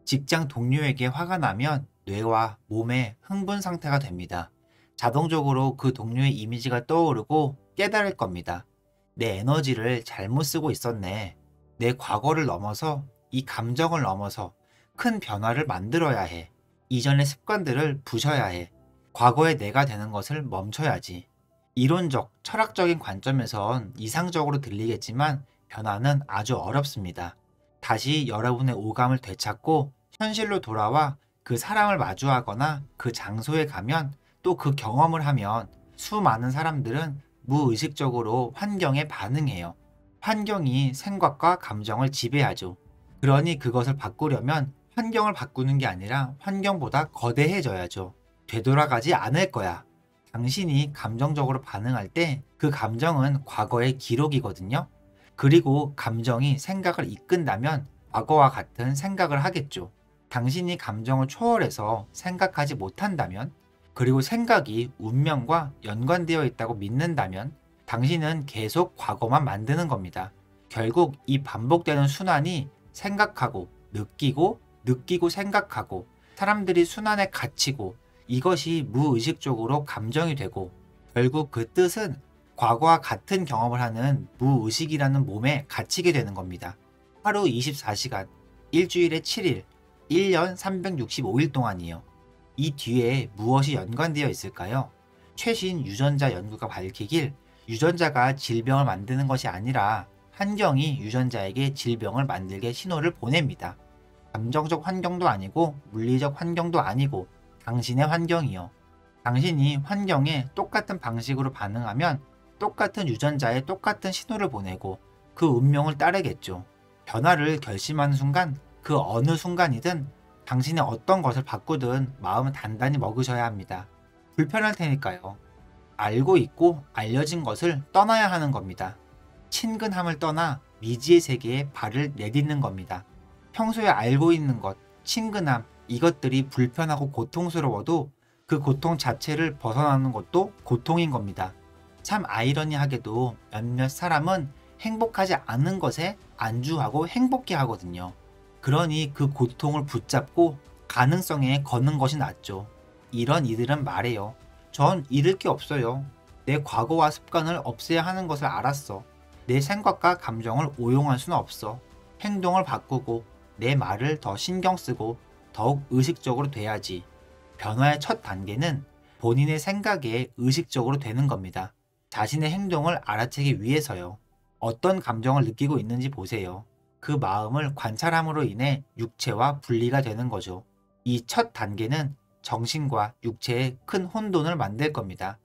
직장 동료에게 화가 나면 뇌와 몸의 흥분 상태가 됩니다. 자동적으로 그 동료의 이미지가 떠오르고 깨달을 겁니다. 내 에너지를 잘못 쓰고 있었네. 내 과거를 넘어서 이 감정을 넘어서 큰 변화를 만들어야 해. 이전의 습관들을 부셔야 해. 과거의 내가 되는 것을 멈춰야지. 이론적, 철학적인 관점에선 이상적으로 들리겠지만 변화는 아주 어렵습니다. 다시 여러분의 오감을 되찾고 현실로 돌아와 그 사람을 마주하거나 그 장소에 가면 또 그 경험을 하면 수많은 사람들은 무의식적으로 환경에 반응해요. 환경이 생각과 감정을 지배하죠. 그러니 그것을 바꾸려면 환경을 바꾸는 게 아니라 환경보다 거대해져야죠. 되돌아가지 않을 거야. 당신이 감정적으로 반응할 때 그 감정은 과거의 기록이거든요. 그리고 감정이 생각을 이끈다면 과거와 같은 생각을 하겠죠. 당신이 감정을 초월해서 생각하지 못한다면, 그리고 생각이 운명과 연관되어 있다고 믿는다면 당신은 계속 과거만 만드는 겁니다. 결국 이 반복되는 순환이 생각하고 느끼고 느끼고 생각하고 사람들이 순환에 갇히고 이것이 무의식적으로 감정이 되고 결국 그 뜻은 과거와 같은 경험을 하는 무의식이라는 몸에 갇히게 되는 겁니다. 하루 24시간, 일주일에 7일, 1년 365일 동안이요. 이 뒤에 무엇이 연관되어 있을까요? 최신 유전자 연구가 밝히길 유전자가 질병을 만드는 것이 아니라 환경이 유전자에게 질병을 만들게 신호를 보냅니다. 감정적 환경도 아니고 물리적 환경도 아니고 당신의 환경이요. 당신이 환경에 똑같은 방식으로 반응하면 똑같은 유전자에 똑같은 신호를 보내고 그 운명을 따르겠죠. 변화를 결심하는 순간, 그 어느 순간이든 당신이 어떤 것을 바꾸든 마음을 단단히 먹으셔야 합니다. 불편할 테니까요. 알고 있고 알려진 것을 떠나야 하는 겁니다. 친근함을 떠나 미지의 세계에 발을 내딛는 겁니다. 평소에 알고 있는 것, 친근함, 이것들이 불편하고 고통스러워도 그 고통 자체를 벗어나는 것도 고통인 겁니다. 참 아이러니하게도 몇몇 사람은 행복하지 않은 것에 안주하고 행복해 하거든요. 그러니 그 고통을 붙잡고 가능성에 거는 것이 낫죠. 이런 이들은 말해요. 전 잃을 게 없어요. 내 과거와 습관을 없애야 하는 것을 알았어. 내 생각과 감정을 오용할 수는 없어. 행동을 바꾸고 내 말을 더 신경 쓰고 더욱 의식적으로 돼야지. 변화의 첫 단계는 본인의 생각에 의식적으로 되는 겁니다. 자신의 행동을 알아채기 위해서요. 어떤 감정을 느끼고 있는지 보세요. 그 마음을 관찰함으로 인해 육체와 분리가 되는 거죠. 이 첫 단계는 정신과 육체의 큰 혼돈을 만들 겁니다.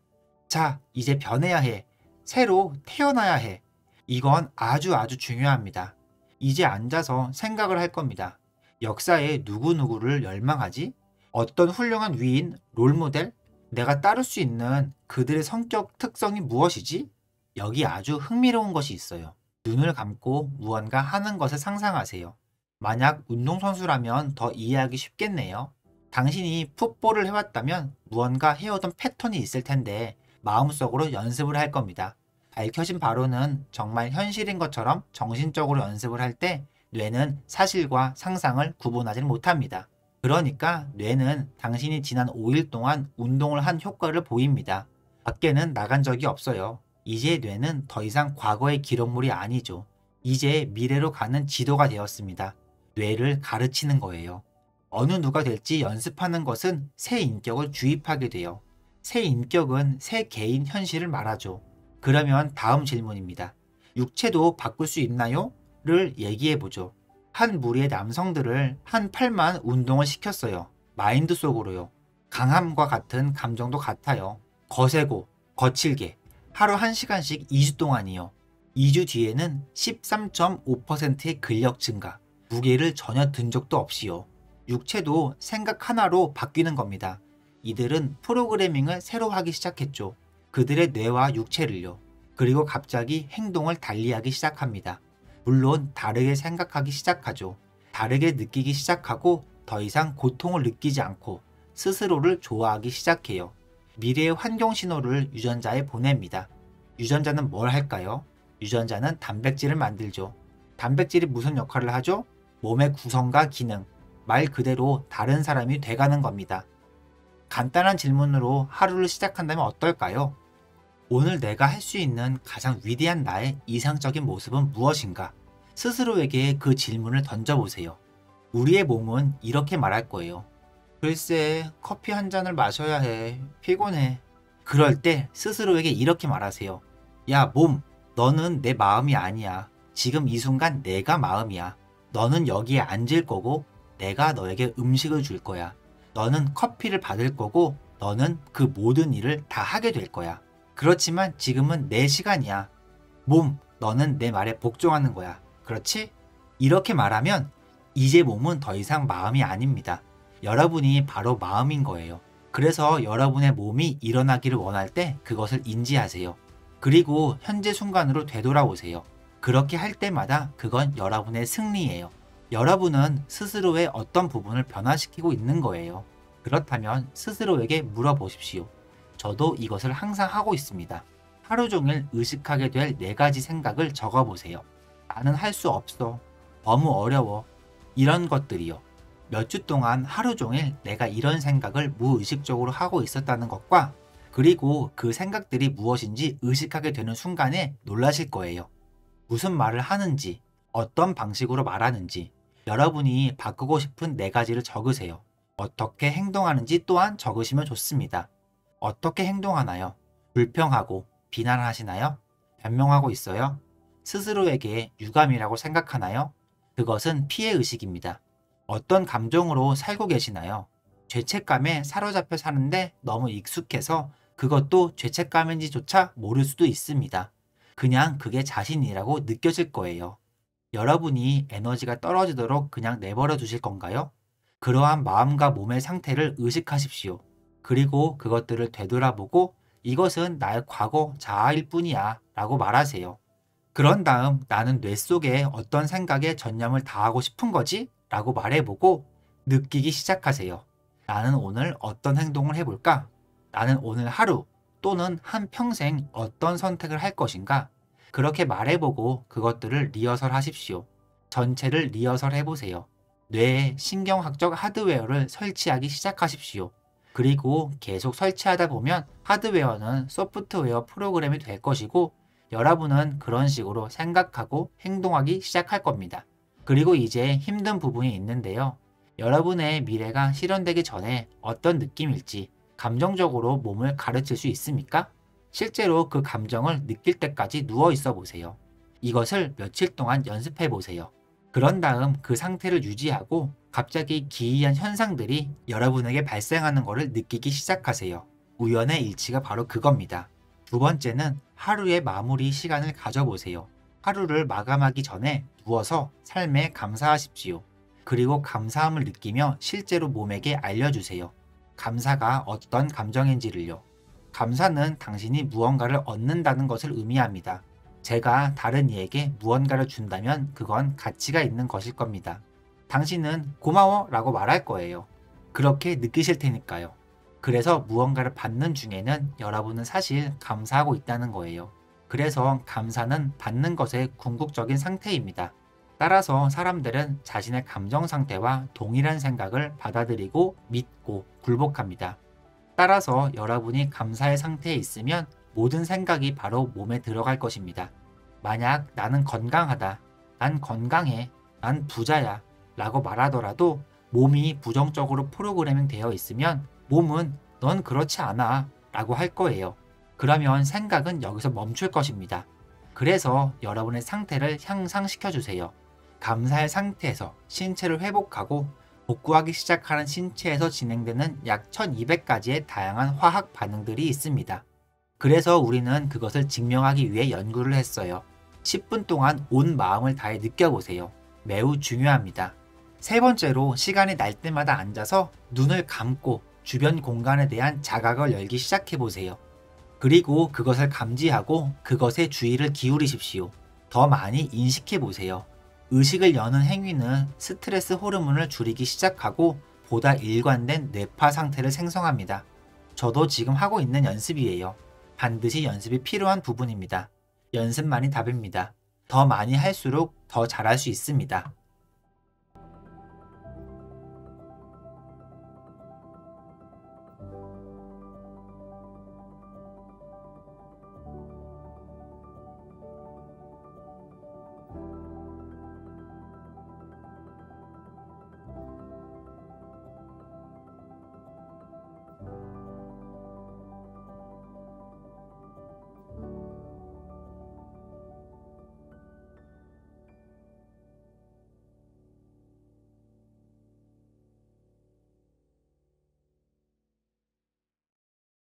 자, 이제 변해야 해. 새로 태어나야 해. 이건 아주 중요합니다. 이제 앉아서 생각을 할 겁니다. 역사에 누구누구를 열망하지? 어떤 훌륭한 위인, 롤모델? 내가 따를 수 있는 그들의 성격 특성이 무엇이지? 여기 아주 흥미로운 것이 있어요. 눈을 감고 무언가 하는 것을 상상하세요. 만약 운동선수라면 더 이해하기 쉽겠네요. 당신이 풋볼을 해왔다면 무언가 해오던 패턴이 있을 텐데 마음속으로 연습을 할 겁니다. 밝혀진 바로는 정말 현실인 것처럼 정신적으로 연습을 할 때 뇌는 사실과 상상을 구분하지 못합니다. 그러니까 뇌는 당신이 지난 5일 동안 운동을 한 효과를 보입니다. 밖에는 나간 적이 없어요. 이제 뇌는 더 이상 과거의 기록물이 아니죠. 이제 미래로 가는 지도가 되었습니다. 뇌를 가르치는 거예요. 어느 누가 될지 연습하는 것은 새 인격을 주입하게 돼요. 새 인격은 새 개인 현실을 말하죠. 그러면 다음 질문입니다. 육체도 바꿀 수 있나요? 를 얘기해보죠. 한 무리의 남성들을 한 팔만 운동을 시켰어요. 마인드 속으로요. 강함과 같은 감정도 같아요. 거세고, 거칠게, 하루 1시간씩 2주 동안이요. 2주 뒤에는 13.5%의 근력 증가, 무게를 전혀 든 적도 없이요. 육체도 생각 하나로 바뀌는 겁니다. 이들은 프로그래밍을 새로 하기 시작했죠. 그들의 뇌와 육체를요. 그리고 갑자기 행동을 달리하기 시작합니다. 물론 다르게 생각하기 시작하죠. 다르게 느끼기 시작하고 더 이상 고통을 느끼지 않고 스스로를 좋아하기 시작해요. 미래의 환경 신호를 유전자에 보냅니다. 유전자는 뭘 할까요? 유전자는 단백질을 만들죠. 단백질이 무슨 역할을 하죠? 몸의 구성과 기능, 말 그대로 다른 사람이 돼가는 겁니다. 간단한 질문으로 하루를 시작한다면 어떨까요? 오늘 내가 할 수 있는 가장 위대한 나의 이상적인 모습은 무엇인가? 스스로에게 그 질문을 던져보세요. 우리의 몸은 이렇게 말할 거예요. 글쎄, 커피 한 잔을 마셔야 해. 피곤해. 그럴 때 스스로에게 이렇게 말하세요. 야, 몸, 너는 내 마음이 아니야. 지금 이 순간 내가 마음이야. 너는 여기에 앉을 거고 내가 너에게 음식을 줄 거야. 너는 커피를 받을 거고 너는 그 모든 일을 다 하게 될 거야. 그렇지만 지금은 내 시간이야. 몸, 너는 내 말에 복종하는 거야. 그렇지? 이렇게 말하면 이제 몸은 더 이상 마음이 아닙니다. 여러분이 바로 마음인 거예요. 그래서 여러분의 몸이 일어나기를 원할 때 그것을 인지하세요. 그리고 현재 순간으로 되돌아오세요. 그렇게 할 때마다 그건 여러분의 승리예요. 여러분은 스스로의 어떤 부분을 변화시키고 있는 거예요. 그렇다면 스스로에게 물어보십시오. 저도 이것을 항상 하고 있습니다. 하루 종일 의식하게 될 4가지 생각을 적어보세요. 나는 할 수 없어. 너무 어려워. 이런 것들이요. 몇 주 동안 하루 종일 내가 이런 생각을 무의식적으로 하고 있었다는 것과 그리고 그 생각들이 무엇인지 의식하게 되는 순간에 놀라실 거예요. 무슨 말을 하는지, 어떤 방식으로 말하는지, 여러분이 바꾸고 싶은 4가지를 적으세요. 어떻게 행동하는지 또한 적으시면 좋습니다. 어떻게 행동하나요? 불평하고 비난하시나요? 변명하고 있어요? 스스로에게 유감이라고 생각하나요? 그것은 피해의식입니다. 어떤 감정으로 살고 계시나요? 죄책감에 사로잡혀 사는데 너무 익숙해서 그것도 죄책감인지조차 모를 수도 있습니다. 그냥 그게 자신이라고 느껴질 거예요. 여러분이 에너지가 떨어지도록 그냥 내버려 두실 건가요? 그러한 마음과 몸의 상태를 의식하십시오. 그리고 그것들을 되돌아보고 이것은 나의 과거 자아일 뿐이야 라고 말하세요. 그런 다음 나는 뇌 속에 어떤 생각에 전념을 다하고 싶은 거지? 라고 말해보고 느끼기 시작하세요. 나는 오늘 어떤 행동을 해볼까? 나는 오늘 하루 또는 한평생 어떤 선택을 할 것인가? 그렇게 말해보고 그것들을 리허설 하십시오. 전체를 리허설 해보세요. 뇌에 신경학적 하드웨어를 설치하기 시작하십시오. 그리고 계속 설치하다 보면 하드웨어는 소프트웨어 프로그램이 될 것이고 여러분은 그런 식으로 생각하고 행동하기 시작할 겁니다. 그리고 이제 힘든 부분이 있는데요. 여러분의 미래가 실현되기 전에 어떤 느낌일지 감정적으로 몸을 가르칠 수 있습니까? 실제로 그 감정을 느낄 때까지 누워 있어 보세요. 이것을 며칠 동안 연습해 보세요. 그런 다음 그 상태를 유지하고 갑자기 기이한 현상들이 여러분에게 발생하는 것을 느끼기 시작하세요. 우연의 일치가 바로 그겁니다. 두 번째는 하루의 마무리 시간을 가져보세요. 하루를 마감하기 전에 누워서 삶에 감사하십시오. 그리고 감사함을 느끼며 실제로 몸에게 알려주세요. 감사가 어떤 감정인지를요. 감사는 당신이 무언가를 얻는다는 것을 의미합니다. 제가 다른 이에게 무언가를 준다면 그건 가치가 있는 것일 겁니다. 당신은 고마워 라고 말할 거예요. 그렇게 느끼실 테니까요. 그래서 무언가를 받는 중에는 여러분은 사실 감사하고 있다는 거예요. 그래서 감사는 받는 것의 궁극적인 상태입니다. 따라서 사람들은 자신의 감정 상태와 동일한 생각을 받아들이고 믿고 굴복합니다. 따라서 여러분이 감사의 상태에 있으면 모든 생각이 바로 몸에 들어갈 것입니다. 만약 나는 건강하다, 난 건강해, 난 부자야 라고 말하더라도 몸이 부정적으로 프로그래밍 되어 있으면 몸은 넌 그렇지 않아 라고 할 거예요. 그러면 생각은 여기서 멈출 것입니다. 그래서 여러분의 상태를 향상시켜 주세요. 감사의 상태에서 신체를 회복하고 복구하기 시작하는 신체에서 진행되는 약 1200가지의 다양한 화학 반응들이 있습니다. 그래서 우리는 그것을 증명하기 위해 연구를 했어요. 10분 동안 온 마음을 다해 느껴보세요. 매우 중요합니다. 세 번째로 시간이 날 때마다 앉아서 눈을 감고 주변 공간에 대한 자각을 열기 시작해보세요. 그리고 그것을 감지하고 그것에 주의를 기울이십시오. 더 많이 인식해보세요. 의식을 여는 행위는 스트레스 호르몬을 줄이기 시작하고 보다 일관된 뇌파 상태를 생성합니다. 저도 지금 하고 있는 연습이에요. 반드시 연습이 필요한 부분입니다. 연습만이 답입니다. 더 많이 할수록 더 잘할 수 있습니다.